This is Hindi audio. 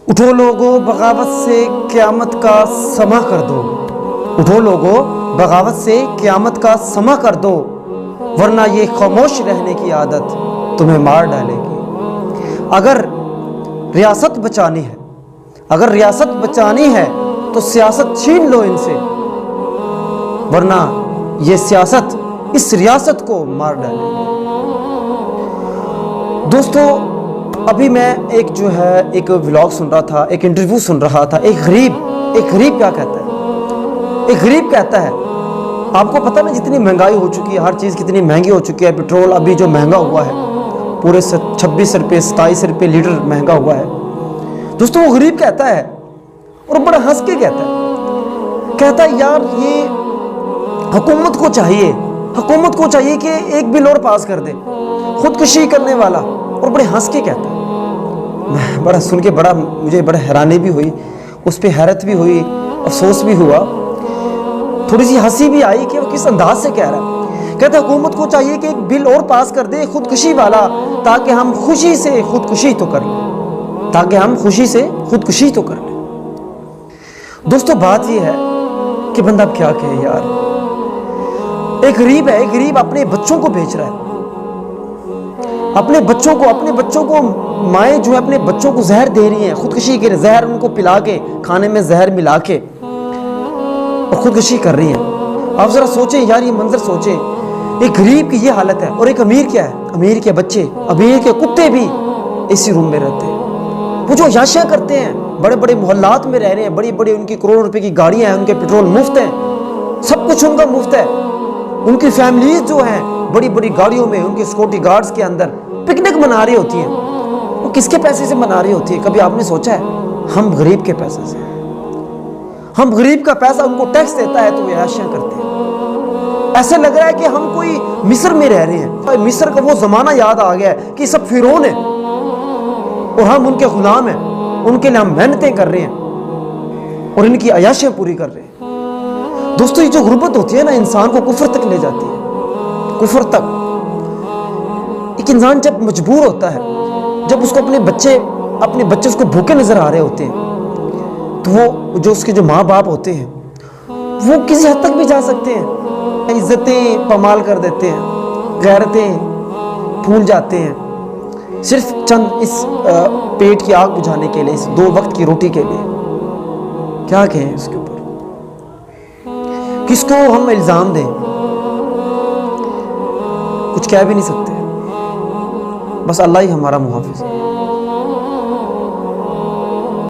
उठो लोगो बगावत से क़यामत का समा कर दो। उठो लोगो बगावत से क़यामत का समा कर दो, वरना ये खामोश रहने की आदत तुम्हें मार डालेगी। अगर रियासत बचानी है, अगर रियासत बचानी है तो सियासत छीन लो इनसे, वरना ये सियासत इस रियासत को मार डालेगी। दोस्तों, अभी मैं एक व्लॉग सुन रहा था, एक इंटरव्यू सुन रहा था। एक गरीब क्या कहता है? एक गरीब कहता है, आपको पता ना जितनी महंगाई हो चुकी है, हर चीज़ कितनी महंगी हो चुकी है। पेट्रोल अभी जो महंगा हुआ है, पूरे 26 रुपये 27 रुपये लीटर महंगा हुआ है। दोस्तों, वो गरीब कहता है और बड़ा हंस के कहता है यार, ये हुकूमत को चाहिए कि एक बिल और पास कर दे, खुदकुशी करने वाला। और बड़े हंस के कहता है। बड़ा सुन के मुझे बड़ा हैरानी भी हुई, उस पर हैरत भी हुई, अफसोस भी हुआ, थोड़ी सी हंसी भी आई कि वो किस अंदाज से कह रहा है। कहता है हुकूमत को चाहिए कि एक बिल और पास कर दे खुदकुशी वाला, ताकि हम खुशी से खुदकुशी तो कर लें। दोस्तों, बात यह है कि बंदा अब क्या कहे यार। एक गरीब अपने बच्चों को बेच रहा है, अपने बच्चों को माएँ जो है अपने बच्चों को जहर दे रही हैं, खुदकुशी के जहर उनको पिला के, खाने में जहर मिला के और खुदकुशी कर रही हैं। आप जरा सोचें यार, ये मंजर सोचें। एक गरीब की ये हालत है, और एक अमीर क्या है? अमीर के बच्चे, अमीर के कुत्ते भी इसी रूम में रहते हैं। वो जो याशियां करते हैं, बड़े बड़े मोहल्लात में रह रहे हैं, बड़ी बड़ी उनकी करोड़ों रुपए की गाड़ियां हैं, उनके पेट्रोल मुफ्त है, सब कुछ उनका मुफ्त है। उनकी फैमिलीज जो हैं बड़ी बड़ी गाड़ियों में, उनके सिक्योरिटी गार्ड्स के अंदर पिकनिक मना रही होती हैं। वो किसके पैसे से मना रही होती है? कभी आपने सोचा है? हम गरीब के पैसे से। हम गरीब का पैसा उनको टैक्स देता है तो वो याशियां करते हैं। ऐसे लग रहा है कि हम कोई मिस्र में रह रहे हैं। मिस्र का वो जमाना याद आ गया है कि सब फिरौन है और हम उनके गुलाम हैं, उनके लिए हम मेहनतें कर रहे हैं और इनकी अयाशियां पूरी कर रहे हैं। दोस्तों, ये जो गुर्बत होती है ना, इंसान को कुफर तक ले जाती है, कुफर तक। एक इंसान जब मजबूर होता है, जब उसको अपने बच्चे उसको भूखे नजर आ रहे होते हैं, तो वो जो उसके जो माँ बाप होते हैं, वो किसी हद तक भी जा सकते हैं, इज्जतें पमाल कर देते हैं, गैरतें भूल जाते हैं, सिर्फ चंद इस पेट की आग बुझाने के लिए, इस 2 वक्त की रोटी के लिए। क्या कहें इसके ऊपर? किसको हम इल्जाम दें? कुछ कह भी नहीं सकते, बस अल्लाह ही हमारा मुहाफिज है।